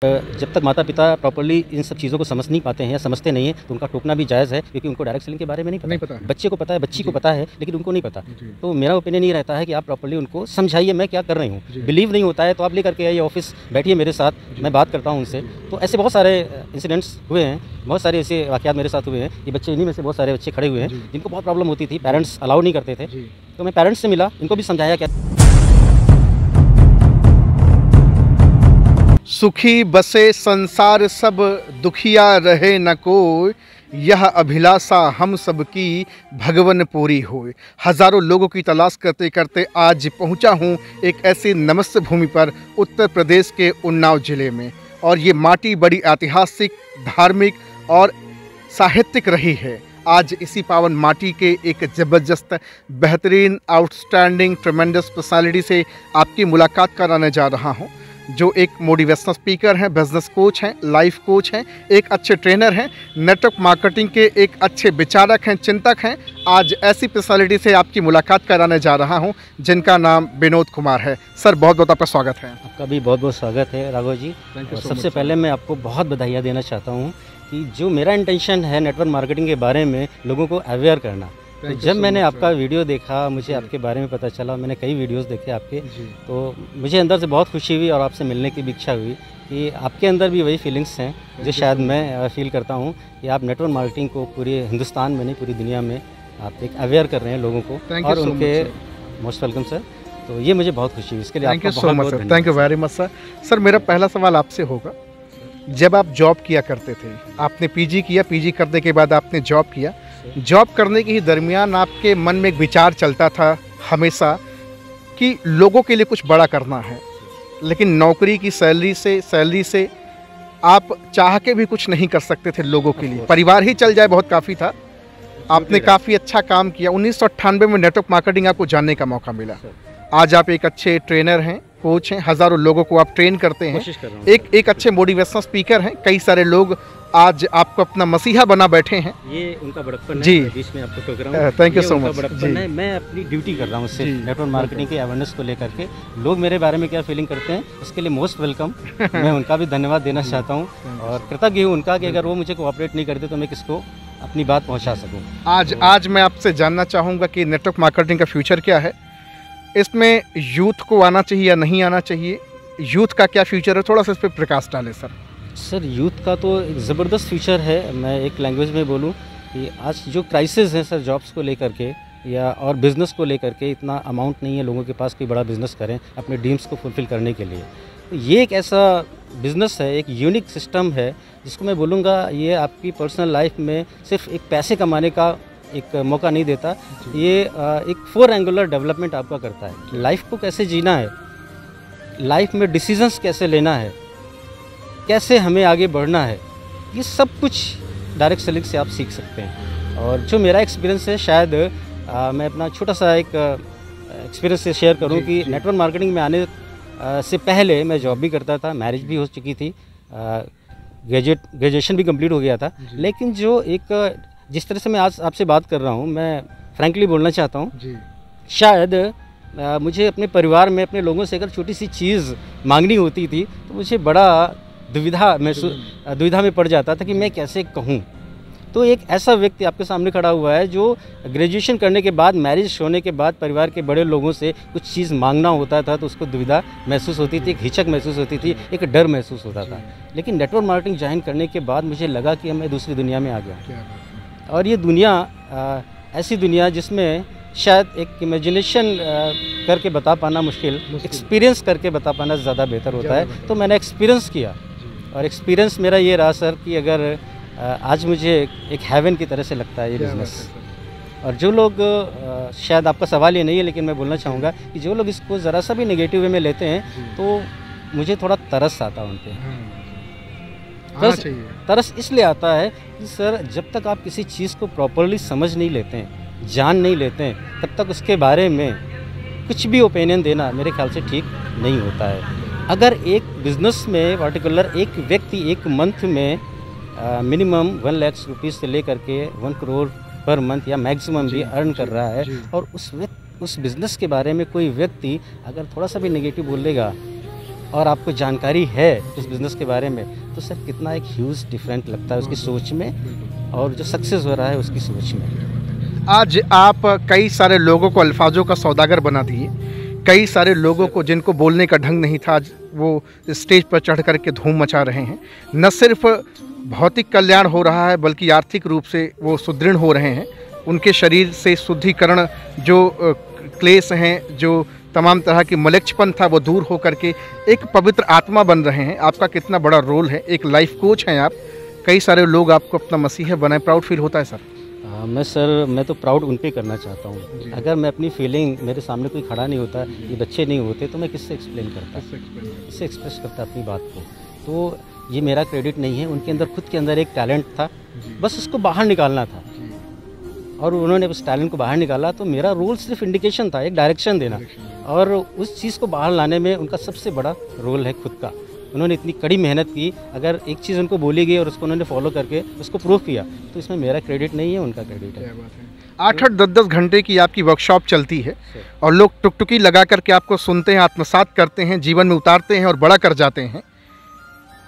जब तक माता पिता प्रॉपर्ली इन सब चीज़ों को समझ नहीं पाते हैं या समझते नहीं हैं तो उनका टोकना भी जायज़ है, क्योंकि उनको डायरेक्ट सेलिंग के बारे में नहीं पता। बच्चे को पता है, बच्ची को पता है, लेकिन उनको नहीं पता। तो मेरा ओपिनियन ये रहता है कि आप प्रॉपर्ली उनको समझाइए मैं क्या कर रही हूँ। बिलीव नहीं होता है तो आप लेकर के आइए ऑफिस, बैठिए मेरे साथ, मैं बात करता हूँ उनसे। तो ऐसे बहुत सारे इंसिडेंट्स हुए हैं, बहुत सारे ऐसे वाक़यात मेरे साथ हुए हैं। ये बच्चे, इन्हीं में से बहुत सारे बच्चे खड़े हुए हैं जिनको बहुत प्रॉब्लम होती थी, पेरेंट्स अलाउ नहीं करते थे। तो मैं पेरेंट्स से मिला, इनको भी समझाया क्या। सुखी बसे संसार सब, दुखिया रहे न कोई, यह अभिलाषा हम सब की भगवन पूरी होए। हज़ारों लोगों की तलाश करते करते आज पहुंचा हूं एक ऐसी नमस्य भूमि पर उत्तर प्रदेश के उन्नाव ज़िले में, और ये माटी बड़ी ऐतिहासिक, धार्मिक और साहित्यिक रही है। आज इसी पावन माटी के एक ज़बरदस्त, बेहतरीन, आउटस्टैंडिंग, ट्रेमेंडस पर्सनालिटी से आपकी मुलाकात कराने जा रहा हूं, जो एक मोटिवेशनल स्पीकर हैं, बिजनेस कोच हैं, लाइफ कोच हैं, एक अच्छे ट्रेनर हैं, नेटवर्क मार्केटिंग के एक अच्छे विचारक हैं, चिंतक हैं। आज ऐसी पर्सनालिटी से आपकी मुलाकात कराने जा रहा हूं जिनका नाम विनोद कुमार है। सर, बहुत बहुत आपका स्वागत है। आपका भी बहुत बहुत स्वागत है राघव जी। सबसे पहले मैं आपको बहुत बधाइयाँ देना चाहता हूँ कि जो मेरा इंटेंशन है नेटवर्क मार्केटिंग के बारे में लोगों को अवेयर करना। तो जब मैंने आपका वीडियो देखा, मुझे आपके बारे में पता चला, मैंने कई वीडियोस देखे आपके, तो मुझे अंदर से बहुत खुशी हुई और आपसे मिलने की भी इच्छा हुई कि आपके अंदर भी वही फीलिंग्स हैं जो शायद मैं फील करता हूं कि आप नेटवर्क मार्केटिंग को पूरे हिंदुस्तान में नहीं, पूरी दुनिया में आप एक अवेयर कर रहे हैं लोगों को। और उनके मोस्ट वेलकम सर। तो ये मुझे बहुत खुशी हुई, इसके लिए आपका बहुत बहुत धन्यवाद। Thank you very much sir. Sir, मेरा पहला सवाल आपसे होगा, जब आप जॉब किया करते थे, आपने पीजी किया, पीजी करने के बाद आपने जॉब किया, जॉब करने के ही दरमियान आपके मन में एक विचार चलता था हमेशा कि लोगों के लिए कुछ बड़ा करना है, लेकिन नौकरी की सैलरी से आप चाह के भी कुछ नहीं कर सकते थे लोगों के लिए। परिवार ही चल जाए बहुत काफ़ी था। आपने काफ़ी अच्छा काम किया। 1998 में नेटवर्क मार्केटिंग आपको जानने का मौका मिला। आज आप एक अच्छे ट्रेनर हैं, कोच हैं, हज़ारों लोगों को आप ट्रेन करते हैं, एक अच्छे मोटिवेशनल स्पीकर हैं। कई सारे लोग आज आपको अपना मसीहा बना बैठे हैं। ये उनका बड़प्पन जी, है, बीच में आपको टोक रहा हूं। Thank you so much. बड़प्पन है, मैं अपनी ड्यूटी कर रहा हूँ उससे, नेटवर्क मार्केटिंग के अवेयरनेस को लेकर के। लोग मेरे बारे में क्या फीलिंग करते हैं उसके लिए मोस्ट वेलकम। मैं उनका भी धन्यवाद देना चाहता हूँ और कृतज्ञ हूँ उनका कि अगर वो मुझे कोऑपरेट नहीं करते तो मैं किसको अपनी बात पहुँचा सकूँ। आज मैं आपसे जानना चाहूँगा कि नेटवर्क मार्केटिंग का फ्यूचर क्या है, इसमें यूथ को आना चाहिए या नहीं आना चाहिए, यूथ का क्या फ्यूचर है, थोड़ा सा इस पर प्रकाश डालें सर। सर, यूथ का तो एक ज़बरदस्त फ्यूचर है। मैं एक लैंग्वेज में बोलूं कि आज जो क्राइसिस है सर, जॉब्स को लेकर के या और बिज़नेस को लेकर के, इतना अमाउंट नहीं है लोगों के पास कोई बड़ा बिज़नेस करें अपने ड्रीम्स को फुलफ़िल करने के लिए। तो ये एक ऐसा बिज़नेस है, एक यूनिक सिस्टम है जिसको मैं बोलूँगा ये आपकी पर्सनल लाइफ में सिर्फ एक पैसे कमाने का एक मौका नहीं देता, ये एक 4 एंगुलर डेवलपमेंट आपका करता है। लाइफ को कैसे जीना है, लाइफ में डिसीजंस कैसे लेना है, कैसे हमें आगे बढ़ना है, ये सब कुछ डायरेक्ट सेलिंग से आप सीख सकते हैं। और जो मेरा एक्सपीरियंस है, शायद मैं अपना छोटा सा एक एक्सपीरियंस से शेयर करूं कि नेटवर्क मार्केटिंग में आने से पहले मैं जॉब भी करता था, मैरिज भी हो चुकी थी, ग्रेजुएशन भी कंप्लीट हो गया था। लेकिन जो एक जिस तरह से मैं आज आपसे बात कर रहा हूँ, मैं फ्रैंकली बोलना चाहता हूँ, शायद मुझे अपने परिवार में अपने लोगों से अगर छोटी सी चीज़ मांगनी होती थी तो मुझे बड़ा दुविधा में पड़ जाता था कि मैं कैसे कहूँ। तो एक ऐसा व्यक्ति आपके सामने खड़ा हुआ है जो ग्रेजुएशन करने के बाद, मैरिज होने के बाद परिवार के बड़े लोगों से कुछ चीज़ मांगना होता था तो उसको दुविधा महसूस होती थी, एक हिचक महसूस होती थी, एक डर महसूस होता था। लेकिन नेटवर्क मार्केटिंग ज्वाइन करने के बाद मुझे लगा कि मैं दूसरी दुनिया में आ गया। और ये दुनिया ऐसी दुनिया जिसमें शायद एक इमेजिनेशन करके बता पाना मुश्किल, एक्सपीरियंस करके बता पाना ज़्यादा बेहतर होता है। तो मैंने एक्सपीरियंस किया और एक्सपीरियंस मेरा ये रहा सर कि अगर आज मुझे एक हेवन की तरह से लगता है ये बिज़नेस। और जो लोग शायद आपका सवाल ये नहीं है लेकिन मैं बोलना चाहूँगा कि जो लोग इसको ज़रा सा भी नेगेटिव वे में लेते हैं तो मुझे थोड़ा तरस आता है उन पर। तरस इसलिए आता है कि सर, जब तक आप किसी चीज़ को प्रॉपरली समझ नहीं लेते हैं, जान नहीं लेते हैं, तब तक उसके बारे में कुछ भी ओपिनियन देना मेरे ख्याल से ठीक नहीं होता है। अगर एक बिज़नेस में पर्टिकुलर एक व्यक्ति एक मंथ में मिनिमम 1 लाख रुपीज़ से लेकर के 1 करोड़ पर मंथ या मैक्सिमम भी अर्न कर रहा है, और उस बिज़नेस के बारे में कोई व्यक्ति अगर थोड़ा सा भी नेगेटिव बोलेगा और आपको जानकारी है उस बिज़नेस के बारे में, तो सर कितना एक ह्यूज डिफरेंट लगता है उसकी सोच में और जो सक्सेस हो रहा है उसकी सोच में। आज आप कई सारे लोगों को अल्फाजों का सौदागर बना दिए, कई सारे लोगों को जिनको बोलने का ढंग नहीं था आज वो स्टेज पर चढ़ कर के धूम मचा रहे हैं। न सिर्फ भौतिक कल्याण हो रहा है बल्कि आर्थिक रूप से वो सुदृढ़ हो रहे हैं। उनके शरीर से शुद्धिकरण, जो क्लेश हैं, जो तमाम तरह की मलेच्छपन था वो दूर हो करके एक पवित्र आत्मा बन रहे हैं। आपका कितना बड़ा रोल है, एक लाइफ कोच हैं आप, कई सारे लोग आपको अपना मसीहा बनाए, प्राउड फील होता है सर? मैं तो प्राउड उन पे करना चाहता हूँ। अगर मैं अपनी फीलिंग, मेरे सामने कोई खड़ा नहीं होता, ये बच्चे नहीं होते, तो मैं किससे एक्सप्लेन करता, किससे एक्सप्रेस करता अपनी बात को। तो ये मेरा क्रेडिट नहीं है, उनके अंदर खुद के अंदर एक टैलेंट था, बस उसको बाहर निकालना था और उन्होंने उस टैलेंट को बाहर निकाला। तो मेरा रोल सिर्फ इंडिकेशन था, एक डायरेक्शन देना, और उस चीज़ को बाहर लाने में उनका सबसे बड़ा रोल है खुद का। उन्होंने इतनी कड़ी मेहनत की, अगर एक चीज़ उनको बोली गई और उसको उन्होंने फॉलो करके उसको प्रूव किया, तो इसमें मेरा क्रेडिट नहीं है, उनका क्रेडिट है। 8-8, 10-10 घंटे की आपकी वर्कशॉप चलती है और लोग टुकटुकी लगा करके आपको सुनते हैं, आत्मसात करते हैं, जीवन में उतारते हैं और बड़ा कर जाते हैं।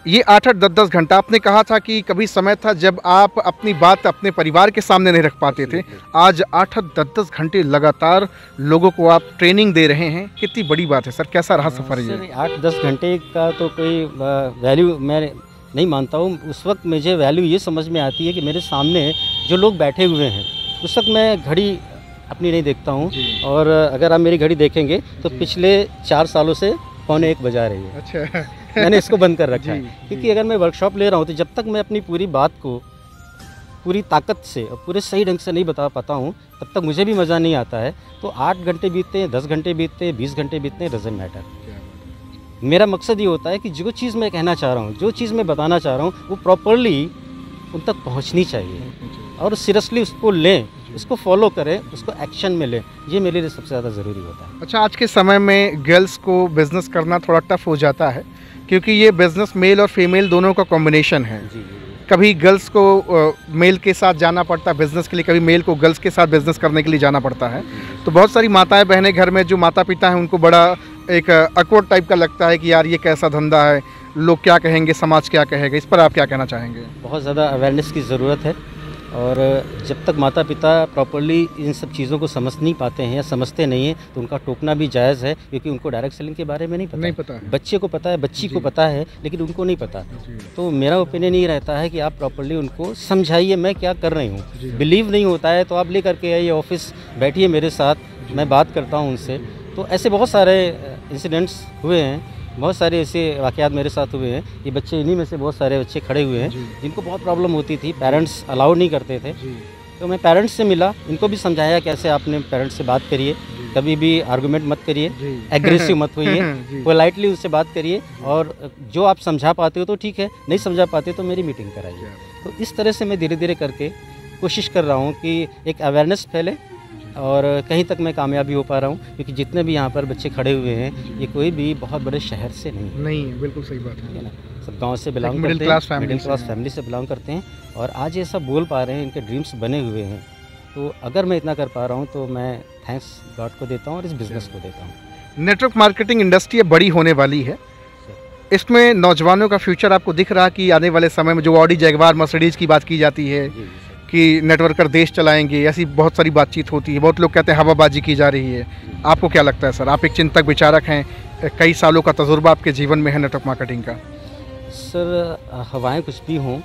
ये 8-8, 10-10 घंटा, आपने कहा था कि कभी समय था जब आप अपनी बात अपने परिवार के सामने नहीं रख पाते थे। आज 8-8, 10-10 घंटे लगातार लोगों को आप ट्रेनिंग दे रहे हैं, कितनी बड़ी बात है सर। कैसा रहा सफ़र ये? 8-10 घंटे का तो कोई वैल्यू मैं नहीं मानता हूँ। उस वक्त मुझे वैल्यू ये समझ में आती है कि मेरे सामने जो लोग बैठे हुए हैं, उस वक्त मैं घड़ी अपनी नहीं देखता हूँ, और अगर आप मेरी घड़ी देखेंगे तो पिछले 4 सालों से 1:45 बजा रही है। अच्छा। मैंने इसको बंद कर रखा है, क्योंकि अगर मैं वर्कशॉप ले रहा हूँ तो जब तक मैं अपनी पूरी बात को पूरी ताकत से और पूरे सही ढंग से नहीं बता पाता हूँ, तब तक मुझे भी मज़ा नहीं आता है। तो 8 घंटे बीतते हैं, 10 घंटे बीतते हैं, 20 घंटे बीतते हैं, डजंट मैटर। मेरा मकसद ये होता है कि जो चीज़ मैं कहना चाह रहा हूँ, जो चीज़ मैं बताना चाह रहा हूँ, वो प्रॉपरली उन तक पहुँचनी चाहिए और सीरियसली उसको लें, उसको फॉलो करें, उसको एक्शन में लें। ये मेरे लिए सबसे ज़्यादा ज़रूरी होता है। अच्छा, आज के समय में गर्ल्स को बिज़नेस करना थोड़ा टफ हो जाता है, क्योंकि ये बिज़नेस मेल और फीमेल दोनों का कॉम्बिनेशन है। कभी गर्ल्स को मेल के साथ जाना पड़ता है बिज़नेस के लिए, कभी मेल को गर्ल्स के साथ बिज़नेस करने के लिए जाना पड़ता है। तो बहुत सारी माताएं बहनें घर में, जो माता पिता हैं, उनको बड़ा एक अकवर्ड टाइप का लगता है कि यार ये कैसा धंधा है, लोग क्या कहेंगे, समाज क्या कहेगा। इस पर आप क्या कहना चाहेंगे? बहुत ज़्यादा अवेयरनेस की ज़रूरत है, और जब तक माता पिता प्रॉपर्ली इन सब चीज़ों को समझ नहीं पाते हैं या समझते नहीं हैं, तो उनका टोकना भी जायज़ है, क्योंकि उनको डायरेक्ट सेलिंग के बारे में नहीं पता है। बच्चे को पता है, बच्ची को पता है, लेकिन उनको नहीं पता। तो मेरा ओपिनियन ये रहता है कि आप प्रॉपर्ली उनको समझाइए मैं क्या कर रही हूँ। बिलीव नहीं होता है तो आप ले करके आइए ऑफिस, बैठिए मेरे साथ, मैं बात करता हूँ उनसे। तो ऐसे बहुत सारे इंसिडेंट्स हुए हैं, बहुत सारे ऐसे वाक़यात मेरे साथ हुए हैं। ये बच्चे, इन्हीं में से बहुत सारे बच्चे खड़े हुए हैं जिनको बहुत प्रॉब्लम होती थी, पेरेंट्स अलाउ नहीं करते थे। तो मैं पेरेंट्स से मिला, इनको भी समझाया कैसे आपने पेरेंट्स से बात करिए, कभी भी आर्गुमेंट मत करिए, एग्रेसिव मत होइए, पोलाइटली उससे बात करिए, और जो आप समझा पाते हो तो ठीक है, नहीं समझा पाते तो मेरी मीटिंग कराइए। तो इस तरह से मैं धीरे धीरे करके कोशिश कर रहा हूँ कि एक अवेयरनेस फैले, और कहीं तक मैं कामयाबी हो पा रहा हूँ, क्योंकि जितने भी यहाँ पर बच्चे खड़े हुए हैं, ये कोई भी बहुत बड़े शहर से नहीं है। बिल्कुल सही बात है ना, सब गांव से बिलोंग करते हैं, मिडिल क्लास फैमिली से बिलोंग करते हैं, और आज ये सब बोल पा रहे हैं, इनके ड्रीम्स बने हुए हैं। तो अगर मैं इतना कर पा रहा हूँ तो मैं थैंक्स गॉड को देता हूँ और इस बिज़नेस को देता हूँ। नेटवर्क मार्केटिंग इंडस्ट्री बड़ी होने वाली है, इसमें नौजवानों का फ्यूचर आपको दिख रहा कि आने वाले समय में जो ऑडी, जैगवार, मर्सिडीज़ की बात की जाती है कि नेटवर्कर देश चलाएंगे, ऐसी बहुत सारी बातचीत होती है, बहुत लोग कहते हैं हवाबाजी की जा रही है। आपको क्या लगता है सर? आप एक चिंतक विचारक हैं, कई सालों का तजुर्बा आपके जीवन में है नेटवर्क मार्केटिंग का। सर, हवाएं कुछ भी हों,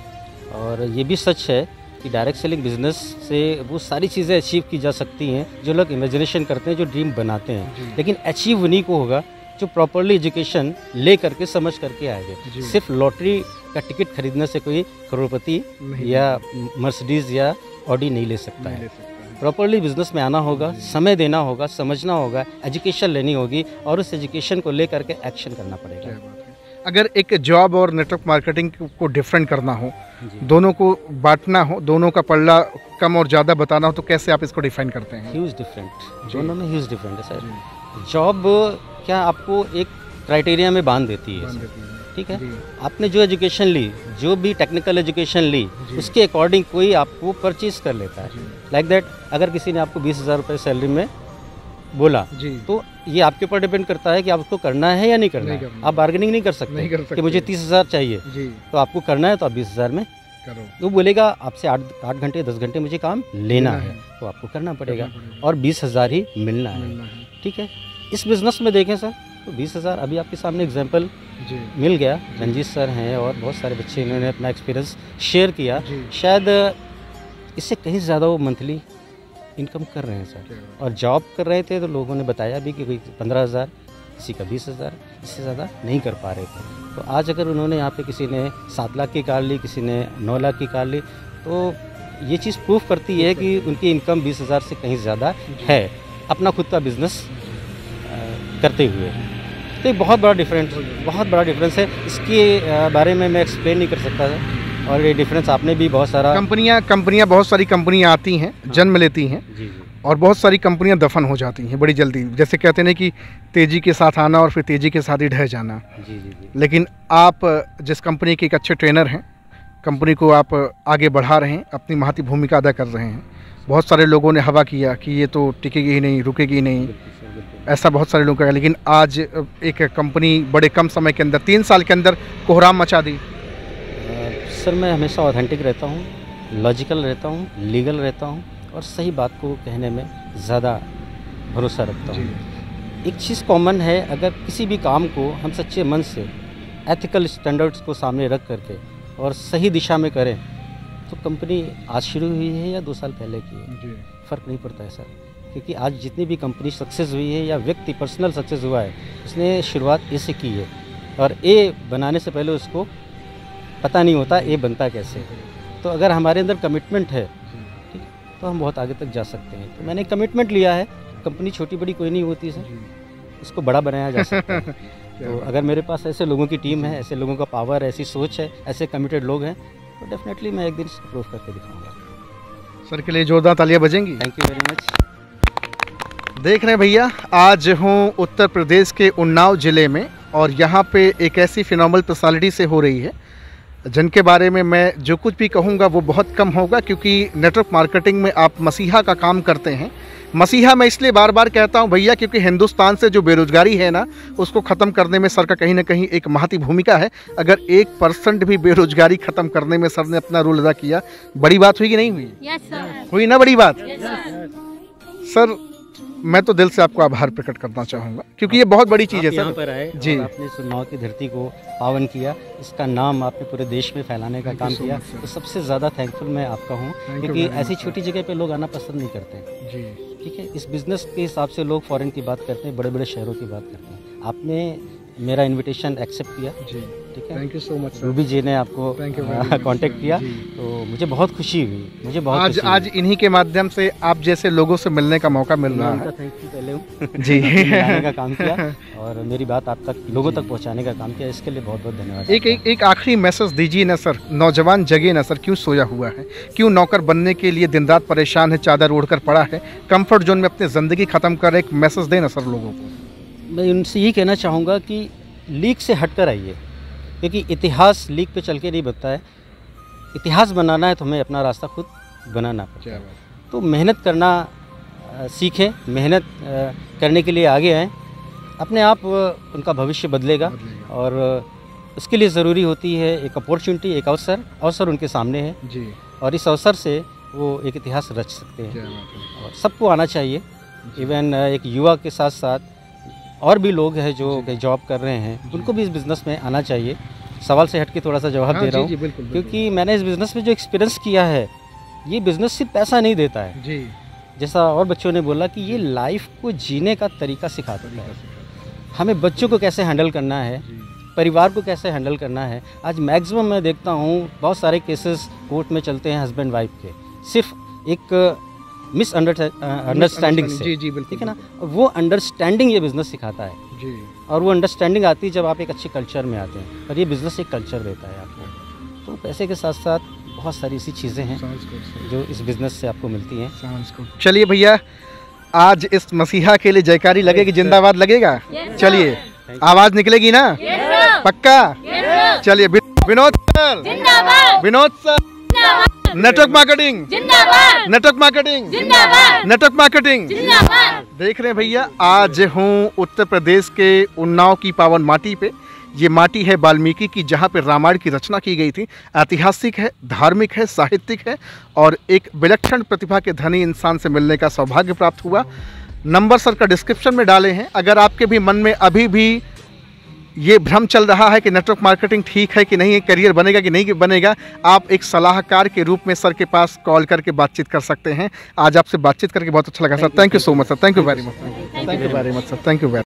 और ये भी सच है कि डायरेक्ट सेलिंग बिजनेस से वो सारी चीज़ें अचीव की जा सकती हैं जो लोग इमेजिनेशन करते हैं, जो ड्रीम बनाते हैं, लेकिन अचीव उन्हीं को होगा जो प्रॉपरली एजुकेशन ले करके समझ करके आएंगे। सिर्फ लॉटरी का टिकट खरीदने से कोई करोड़पति या मर्सिडीज़ या ऑडी नहीं ले सकता है। प्रॉपरली बिजनेस में आना होगा, समय देना होगा, समझना होगा, एजुकेशन लेनी होगी, और उस एजुकेशन को ले करके एक्शन करना पड़ेगा। अगर एक जॉब और नेटवर्क मार्केटिंग को डिफरेंट करना हो, दोनों को बांटना हो, दोनों का पल्ला कम और ज़्यादा बताना हो, तो कैसे आप इसको डिफाइन करते हैं? ह्यूज डिफरेंट, दोनों में ह्यूज डिफरेंट है सर। जॉब क्या आपको एक क्राइटेरिया में बांध देती है, ठीक है? आपने जो एजुकेशन ली, जो भी टेक्निकल एजुकेशन ली, उसके अकॉर्डिंग कोई आपको परचेज कर लेता है। लाइक दैट, अगर किसी ने आपको 20,000 रुपये सैलरी में बोला, तो ये आपके ऊपर डिपेंड करता है कि आपको करना है या नहीं करना है। आप बार्गेनिंग नहीं कर सकते कि मुझे 30,000 चाहिए, तो आपको करना है तो आप 20,000 में करो। तो बोलेगा आपसे 8 घंटे 10 घंटे मुझे काम लेना है, तो आपको करना पड़ेगा और 20,000 ही मिलना है। ठीक है, इस बिज़नेस में देखें सर तो 20,000 अभी आपके सामने एग्जाम्पल मिल गया। रंजीत सर हैं और बहुत सारे बच्चे, इन्होंने अपना एक्सपीरियंस शेयर किया। शायद इससे कहीं ज़्यादा वो मंथली इनकम कर रहे हैं सर, और जॉब कर रहे थे तो लोगों ने बताया भी कि 15,000, किसी का 20,000, इससे ज़्यादा नहीं कर पा रहे थे। तो आज अगर उन्होंने यहाँ पे किसी ने 7 लाख की कार ली, किसी ने 9 लाख की कार ली, तो ये चीज़ प्रूफ करती है कि उनकी इनकम 20,000 से कहीं ज़्यादा है अपना खुद का बिज़नेस करते हुए। तो एक बहुत बड़ा डिफरेंस है। इसके बारे में मैं एक्सप्लेन नहीं कर सकता था, और ये डिफरेंस आपने भी बहुत सारा कंपनियां बहुत सारी कंपनियां आती हैं, जन्म लेती हैं, और बहुत सारी कंपनियां दफन हो जाती हैं बड़ी जल्दी। जैसे कहते हैं कि तेज़ी के साथ आना और फिर तेज़ी के साथ ही ढह जाना। लेकिन आप जिस कंपनी के एक अच्छे ट्रेनर हैं, कंपनी को आप आगे बढ़ा रहे हैं, अपनी महती भूमिका अदा कर रहे हैं। बहुत सारे लोगों ने हवा किया कि ये तो टिकेगी ही नहीं, रुकेगी नहीं, ऐसा बहुत सारे लोग कहा, लेकिन आज एक कंपनी बड़े कम समय के अंदर 3 साल के अंदर कोहराम मचा दी। सर मैं हमेशा ऑथेंटिक रहता हूँ, लॉजिकल रहता हूँ, लीगल रहता हूँ, और सही बात को कहने में ज़्यादा भरोसा रखता हूँ। एक चीज़ कॉमन है, अगर किसी भी काम को हम सच्चे मन से एथिकल स्टैंडर्ड्स को सामने रख करके और सही दिशा में करें, तो कंपनी आज शुरू हुई है या 2 साल पहले की है, फ़र्क नहीं पड़ता है सर। क्योंकि आज जितनी भी कंपनी सक्सेस हुई है या व्यक्ति पर्सनल सक्सेस हुआ है, उसने शुरुआत ए से की है, और ए बनाने से पहले उसको पता नहीं होता ए बनता कैसे। तो अगर हमारे अंदर कमिटमेंट है, ठीक, तो हम बहुत आगे तक जा सकते हैं। तो मैंने कमिटमेंट लिया है। कंपनी छोटी बड़ी कोई नहीं होती सर, इसको बड़ा बनाया जा सकता है। तो अगर मेरे पास ऐसे लोगों की टीम है, ऐसे लोगों का पावर, ऐसी सोच है, ऐसे कमिटेड लोग हैं, तो डेफिनेटली मैं एक दिन इसको प्रूव करके दिखाऊंगा। सर के लिए जोरदार तालियां बजेंगी। Thank you very much. देख रहे हैं भैया, आज हूँ उत्तर प्रदेश के उन्नाव ज़िले में, और यहाँ पे एक ऐसी फिनोमिनल पर्सनालिटी से हो रही है जिनके बारे में मैं जो कुछ भी कहूँगा वो बहुत कम होगा, क्योंकि नेटवर्क मार्केटिंग में आप मसीहा का काम करते हैं। मसीहा मैं इसलिए बार बार कहता हूँ भैया, क्योंकि हिंदुस्तान से जो बेरोजगारी है ना, उसको ख़त्म करने में सर का कहीं ना कहीं एक महती भूमिका है। अगर 1% भी बेरोजगारी ख़त्म करने में सर ने अपना रोल अदा किया, बड़ी बात हुई कि नहीं हुई? Yes, sir. हुई ना बड़ी बात? Yes, sir. सर मैं तो दिल से आपको आभार प्रकट करना चाहूँगा, क्योंकि ये बहुत बड़ी चीज़ है सर। यहाँ पर आए जी, और आपने सुन्नाव की धरती को पावन किया, इसका नाम आपने पूरे देश में फैलाने का काम किया, तो सबसे ज़्यादा थैंकफुल मैं आपका हूँ, क्योंकि ऐसी छोटी जगह पे लोग आना पसंद नहीं करते जी। ठीक है, इस बिज़नेस के हिसाब से लोग फॉरेन की बात करते हैं, बड़े बड़े शहरों की बात करते हैं। आपने मेरा इनविटेशन एक्सेप्ट किया जी, ठीक है। Thank you so much. Ruby ji ने आपको कांटेक्ट किया, तो मुझे बहुत खुशी हुई, मुझे बहुत आज इन्हीं के माध्यम से आप जैसे लोगों से मिलने का मौका मिल रहा है। थैंक यू पहले हूँ जी मिलाने का काम किया और मेरी बात आप तक लोगों तक पहुँचाने का काम किया, इसके लिए बहुत बहुत धन्यवाद। एक आखिरी मैसेज दीजिए ना सर। नौजवान जगे ना सर, क्यों सोया हुआ है, क्यों नौकर बनने के लिए दिन रात परेशान है, चादर ओढ़कर पड़ा है, कंफर्ट जोन में अपनी ज़िंदगी ख़त्म कर, एक मैसेज देना सर लोगों को। मैं उनसे यही कहना चाहूँगा कि लीक से हटकर आइए, क्योंकि इतिहास लीक पे चल के नहीं बनता है। इतिहास बनाना है तो हमें अपना रास्ता खुद बनाना पड़ता है। तो मेहनत करना सीखें, मेहनत करने के लिए आगे आएँ, अपने आप उनका भविष्य बदलेगा। और उसके लिए ज़रूरी होती है एक अपॉर्चुनिटी, एक अवसर उनके सामने है जी, और इस अवसर से वो एक इतिहास रच सकते हैं। और सबको आना चाहिए, इवन एक युवा के साथ साथ और भी लोग हैं जो जॉब कर रहे हैं, उनको भी इस बिज़नेस में आना चाहिए। सवाल से हट के थोड़ा सा जवाब दे रहा हूँ, क्योंकि मैंने इस बिज़नेस में जो एक्सपीरियंस किया है, ये बिज़नेस सिर्फ पैसा नहीं देता है जी, जैसा और बच्चों ने बोला कि ये लाइफ को जीने का तरीका सिखाता है। हमें बच्चों को कैसे हैंडल करना है, परिवार को कैसे हैंडल करना है। आज मैक्सिमम मैं देखता हूँ बहुत सारे केसेस कोर्ट में चलते हैं हस्बैंड वाइफ के, सिर्फ एक अंडरस्टैंडिंग से, ठीक है ना। वो अंडरस्टैंडिंग ये बिज़नेस सिखाता है जी, और वो अंडरस्टैंडिंग आती है जब आप एक अच्छे कल्चर में आते हैं, और ये बिज़नेस एक कल्चर देता है आपको। तो पैसे के साथ साथ बहुत सारी ऐसी चीज़ें हैं जो इस बिज़नेस से आपको मिलती हैं। चलिए भैया, आज इस मसीहा के लिए जयकारी लगेगी, जिंदाबाद लगेगा? चलिए, आवाज़ निकलेगी ना? पक्का? चलिए, Vinod sir, Vinod sir. Network marketing जिंदाबाद, नेटवर्क मार्केटिंग जिंदाबाद, नेटवर्क मार्केटिंग। जिंदाबाद। देख रहे हैं भैया, आज हूँ उत्तर प्रदेश के उन्नाव की पावन माटी पे। ये माटी है वाल्मीकि की, जहाँ पे रामायण की रचना की गई थी। ऐतिहासिक है, धार्मिक है, साहित्यिक है और एक विलक्षण प्रतिभा के धनी इंसान से मिलने का सौभाग्य प्राप्त हुआ। नंबर सर का डिस्क्रिप्शन में डाले हैं। अगर आपके भी मन में अभी भी ये भ्रम चल रहा है कि नेटवर्क मार्केटिंग ठीक है कि नहीं, करियर बनेगा कि नहीं बनेगा, आप एक सलाहकार के रूप में सर के पास कॉल करके बातचीत कर सकते हैं। आज आपसे बातचीत करके बहुत अच्छा लगा sir. Thank you so much sir, thank you very much, thank you very much sir, thank you very